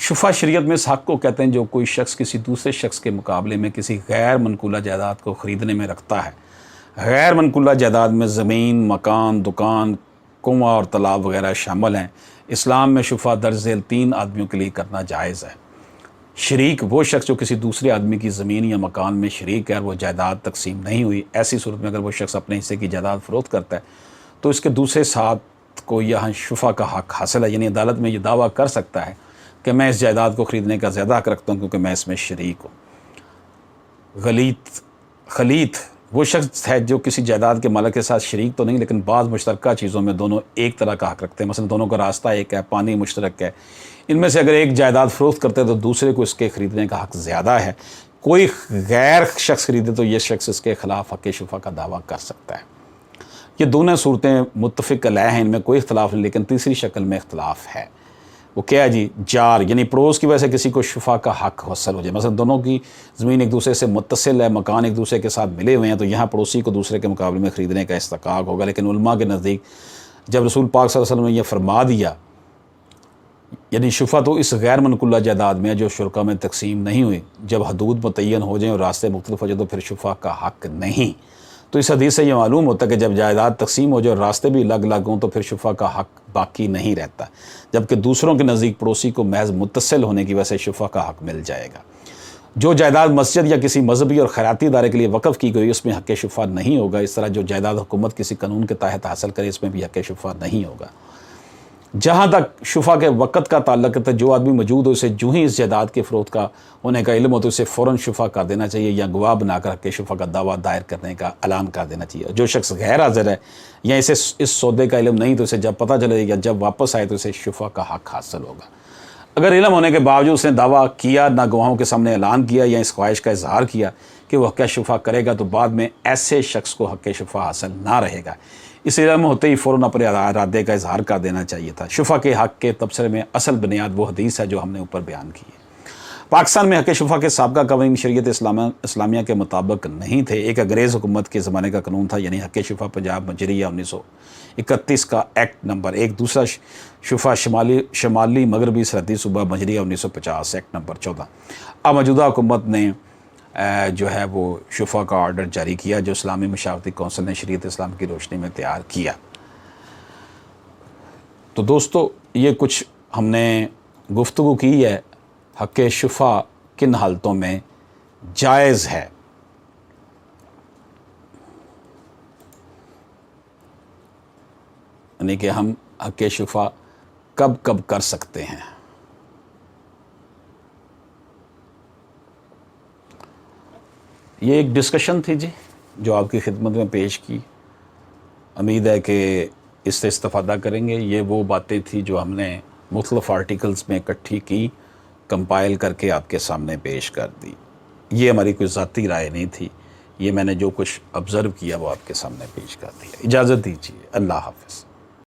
شفا شریعت میں اس حق کو کہتے ہیں جو کوئی شخص کسی دوسرے شخص کے مقابلے میں کسی غیر منقولہ جائیداد کو خریدنے میں رکھتا ہے۔ غیر منقولہ جائیداد میں زمین، مکان، دکان، کنواں اور تالاب وغیرہ شامل ہیں۔ اسلام میں شفا درج ذیل 3 آدمیوں کے لیے کرنا جائز ہے۔ شریک وہ شخص جو کسی دوسرے آدمی کی زمین یا مکان میں شریک ہے اور وہ جائیداد تقسیم نہیں ہوئی۔ ایسی صورت میں اگر وہ شخص اپنے حصے کی جائیداد فروخت کرتا ہے تو اس کے دوسرے ساتھ کو یہاں شفا کا حق حاصل ہے، یعنی عدالت میں یہ دعویٰ کر سکتا ہے کہ میں اس جائیداد کو خریدنے کا زیادہ حق رکھتا ہوں کیونکہ میں اس میں شریک ہوں۔ خلیط وہ شخص ہے جو کسی جائیداد کے مالک کے ساتھ شریک تو نہیں لیکن بعض مشترکہ چیزوں میں دونوں ایک طرح کا حق رکھتے ہیں، مثلا دونوں کا راستہ ایک ہے، پانی مشترک ہے۔ ان میں سے اگر ایک جائیداد فروخت کرتے ہیں تو دوسرے کو اس کے خریدنے کا حق زیادہ ہے۔ کوئی غیر شخص خریدے تو یہ شخص اس کے خلاف حق شفا کا دعویٰ کر سکتا ہے۔ یہ دونوں صورتیں متفق علیہ ہیں، ان میں کوئی اختلاف نہیں، لیکن تیسری شکل میں اختلاف ہے۔ وہ کیا ہے جی؟ جار، یعنی پڑوس کی وجہ سے کسی کو شفا کا حق حاصل ہو جائے۔ مثلا دونوں کی زمین ایک دوسرے سے متصل ہے، مکان ایک دوسرے کے ساتھ ملے ہوئے ہیں، تو یہاں پڑوسی کو دوسرے کے مقابلے میں خریدنے کا استحقاق ہوگا۔ لیکن علماء کے نزدیک جب رسول پاک صلی اللہ علیہ وسلم نے یہ فرما دیا، یعنی شفا تو اس غیر منقولہ جائیداد میں جو شرکا میں تقسیم نہیں ہوئی، جب حدود متعین ہو جائیں اور راستے مختلف ہو جائیں تو پھر شفا کا حق نہیں۔ تو اس حدیث سے یہ معلوم ہوتا ہے کہ جب جائیداد تقسیم ہو جائے اور راستے بھی الگ الگ ہوں تو پھر شفا کا حق باقی نہیں رہتا، جبکہ دوسروں کے نزدیک پڑوسی کو محض متصل ہونے کی وجہ سے شفا کا حق مل جائے گا۔ جو جائیداد مسجد یا کسی مذہبی اور خیراتی ادارے کے لیے وقف کی گئی اس میں حق شفا نہیں ہوگا۔ اس طرح جو جائیداد حکومت کسی قانون کے تحت حاصل کرے اس میں بھی حق شفا نہیں ہوگا۔ جہاں تک شفا کے وقت کا تعلق ہے، جو آدمی موجود ہو اسے جو ہی اس جائیداد کے فروخت کا ہونے کا علم ہو تو اسے فوراً شفا کر دینا چاہیے یا گواہ بنا کر حق شفا کا دعویٰ دائر کرنے کا اعلان کر دینا چاہیے۔ جو شخص غیر حاضر ہے یا اسے اس سودے کا علم نہیں تو اسے جب پتہ چلے یا جب واپس آئے تو اسے شفا کا حق حاصل ہوگا۔ اگر علم ہونے کے باوجود اس نے دعویٰ کیا، نہ گواہوں کے سامنے اعلان کیا یا اس خواہش کا اظہار کیا کہ وہ حق شفا کرے گا تو بعد میں ایسے شخص کو حق شفا حاصل نہ رہے گا۔ اس علم ہوتے ہی فوراً اپنے ارادے کا اظہار کر دینا چاہیے تھا۔ شفا کے حق کے تبصرے میں اصل بنیاد وہ حدیث ہے جو ہم نے اوپر بیان کی ہے۔ پاکستان میں حق شفا کے سابقہ قوانین شریعت اسلامیہ کے مطابق نہیں تھے۔ ایک انگریز حکومت کے زمانے کا قانون تھا، یعنی حق شفا پنجاب مجریہ 1931 کا ایکٹ نمبر 1، دوسرا شفا شمالی مغربی سرحدی صوبہ مجریہ 1950 ایکٹ نمبر 14۔ اب موجودہ حکومت نے جو ہے وہ شفا کا آرڈر جاری کیا جو اسلامی مشاورتی کونسل نے شریعت اسلام کی روشنی میں تیار کیا۔ تو دوستو یہ کچھ ہم نے گفتگو کی ہے حق شفا کن حالتوں میں جائز ہے۔ یعنی کہ ہم حق شفا کب کب کر سکتے ہیں۔ یہ ایک ڈسکشن تھی جی جو آپ کی خدمت میں پیش کی، امید ہے کہ اس سے استفادہ کریں گے۔ یہ وہ باتیں تھی جو ہم نے مختلف آرٹیکلز میں اکٹھی کی، کمپائل کر کے آپ کے سامنے پیش کر دی۔ یہ ہماری کوئی ذاتی رائے نہیں تھی، یہ میں نے جو کچھ آبزرو کیا وہ آپ کے سامنے پیش کر دیا۔ اجازت دیجیے، اللہ حافظ۔